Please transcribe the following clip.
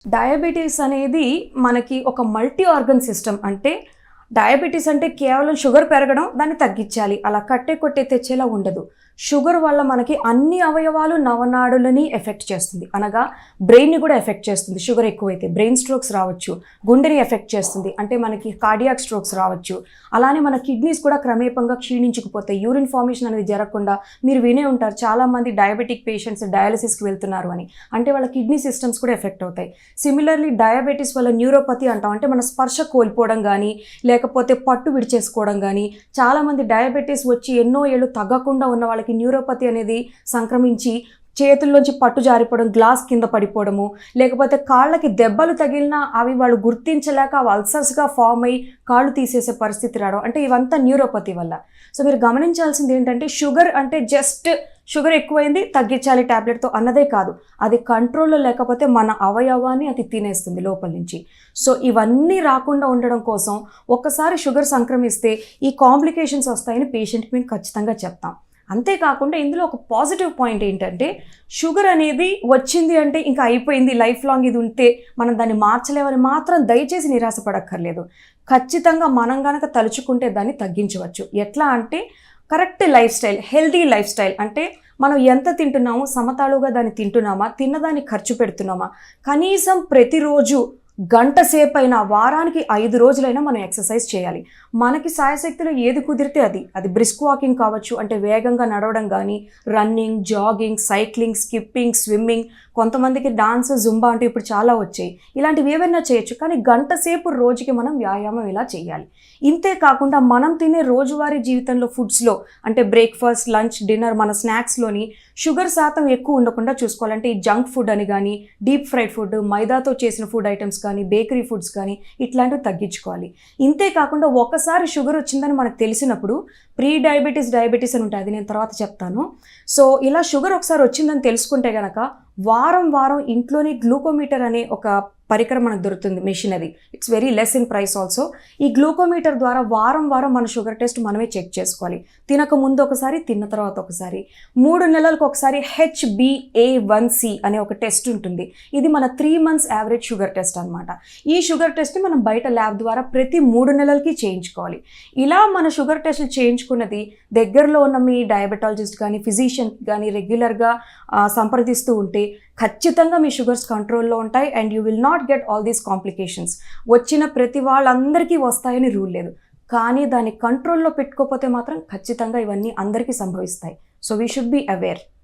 Diabetes అనేది మనకి ఒక మల్టీ ఆర్గన్ సిస్టమ్. అంటే డయాబెటీస్ అంటే కేవలం షుగర్ పెరగడం, దాన్ని తగ్గించాలి, అలా కట్టే కొట్టే తెచ్చేలా ఉండదు. షుగర్ వల్ల మనకి అన్ని అవయవాలు నవనాడులని ఎఫెక్ట్ చేస్తుంది. అనగా బ్రెయిన్ని కూడా ఎఫెక్ట్ చేస్తుంది. షుగర్ ఎక్కువైతే బ్రెయిన్ స్ట్రోక్స్ రావచ్చు, గుండెని ఎఫెక్ట్ చేస్తుంది, అంటే మనకి కార్డియాక్ స్ట్రోక్స్ రావచ్చు. అలానే మన కిడ్నీస్ కూడా క్రమేపంగా క్షీణించుకుపోతాయి. యూరిన్ ఫార్మేషన్ అనేది జరగకుండా మీరు వినే ఉంటారు, చాలామంది డయాబెటిక్ పేషెంట్స్ డయాలసిస్కి వెళ్తున్నారు అని. అంటే వాళ్ళ కిడ్నీ సిస్టమ్స్ కూడా ఎఫెక్ట్ అవుతాయి. సిమిలర్లీ డయాబెటీస్ వల్ల న్యూరోపతి అంటాం, అంటే మన స్పర్శ కోల్పోవడం కానీ లేకపోతే పట్టు విడిచేసుకోవడం కానీ. చాలామంది డయాబెటీస్ వచ్చి ఎన్నో ఏళ్ళు తగ్గకుండా ఉన్న వాళ్ళకి న్యూరోపతి అనేది సంక్రమించి చేతుల్లోంచి పట్టు జారిపోవడం, గ్లాస్ కింద పడిపోవడము, లేకపోతే కాళ్ళకి దెబ్బలు తగిలినా అవి వాళ్ళు గుర్తించలేక అవి అల్సర్స్గా ఫామ్ అయ్యి కాళ్ళు తీసేసే పరిస్థితి రావడం, అంటే ఇవంతా న్యూరోపతి వల్ల. సో మీరు గమనించాల్సింది ఏంటంటే షుగర్ అంటే జస్ట్ షుగర్ ఎక్కువైంది తగ్గించాలి ట్యాబ్లెట్తో అన్నదే కాదు. అది కంట్రోల్లో లేకపోతే మన అవయవాన్ని అది తినేస్తుంది లోపల నుంచి. సో ఇవన్నీ రాకుండా ఉండడం కోసం ఒక్కసారి షుగర్ సంక్రమిస్తే ఈ కాంప్లికేషన్స్ వస్తాయని పేషెంట్కి మేము ఖచ్చితంగా చెప్తాం. అంతేకాకుండా ఇందులో ఒక పాజిటివ్ పాయింట్ ఏంటంటే షుగర్ అనేది వచ్చింది అంటే ఇంకా అయిపోయింది, లైఫ్ లాంగ్ ఇది ఉంటే మనం దాన్ని మార్చలేమని మాత్రం దయచేసి నిరాశపడక్కర్లేదు. ఖచ్చితంగా మనం గనక తలుచుకుంటే దాన్ని తగ్గించవచ్చు. ఎట్లా అంటే correct life style, healthy life style. అంటే మనం ఎంత తింటున్నామో సమతాళుగా దాన్ని తింటున్నామా, తిన్నదాన్ని ఖర్చు పెడుతున్నామా, కనీసం ప్రతిరోజు గంట సేపు అయినా వారానికి 5 రోజులైనా మనం ఎక్సర్సైజ్ చేయాలి. మనకి సాయశక్తిలో ఏది కుదిరితే అది బ్రిస్క్ వాకింగ్ కావచ్చు, అంటే వేగంగా నడవడం కానీ, running, jogging, cycling, skipping, swimming, కొంతమందికి డాన్స్, జుంబా అంటే ఇప్పుడు చాలా వచ్చాయి. ఇలాంటివి ఏవైనా చేయొచ్చు, కానీ గంట సేపు రోజుకి మనం వ్యాయామం ఇలా చేయాలి. ఇంతే కాకుండా మనం తినే రోజువారీ జీవితంలో ఫుడ్స్లో, అంటే బ్రేక్ఫాస్ట్, లంచ్, డిన్నర్, మన స్నాక్స్లోని షుగర్ శాతం ఎక్కువ ఉండకుండా చూసుకోవాలంటే ఈ జంక్ ఫుడ్ అని కానీ, డీప్ ఫ్రైడ్ ఫుడ్, మైదాతో చేసిన ఫుడ్ ఐటమ్స్ కానీ, బేకరీ ఫుడ్స్ కానీ ఇట్లాంటివి తగ్గించుకోవాలి. ఇంతే కాకుండా ఒకసారి షుగర్ వచ్చిందని మనకు తెలిసినప్పుడు ప్రీ డయాబెటీస్ అని ఉంటుంది, అది నేను తర్వాత చెప్తాను. సో ఇలా షుగర్ ఒకసారి వచ్చిందని తెలుసుకుంటే కనుక వారం ఇంట్లోనే గ్లూకోమీటర్ అనే ఒక పరికరం మనకు దొరుకుతుంది, machinery. It's very less in price also. ఈ గ్లూకోమీటర్ ద్వారా వారం మన షుగర్ టెస్ట్ మనమే చెక్ చేసుకోవాలి. తినక ముందు ఒకసారి, తిన్న తర్వాత ఒకసారి, 3 నెలలకు ఒకసారి HbA1c అనే ఒక టెస్ట్ ఉంటుంది. ఇది మన 3 months యావరేజ్ షుగర్ టెస్ట్ అనమాట. ఈ షుగర్ టెస్ట్ని మనం బయట ల్యాబ్ ద్వారా ప్రతి 3 నెలలకి చేయించుకోవాలి. ఇలా మన షుగర్ టెస్ట్లు చేయించుకున్నది దగ్గరలో ఉన్న మీ డయాబెటాలజిస్ట్ కానీ, ఫిజిషియన్ కానీ రెగ్యులర్గా సంప్రదిస్తూ ఉంటే ఖచ్చితంగా మీ షుగర్స్ కంట్రోల్లో ఉంటాయి. And you will not get all these complications. వచ్చిన ప్రతి వాళ్ళందరికీ వస్తాయని రూల్ లేదు, కానీ దాన్ని కంట్రోల్లో పెట్టుకోకపోతే మాత్రం ఖచ్చితంగా ఇవన్నీ అందరికీ సంభవిస్తాయి. So we should be aware.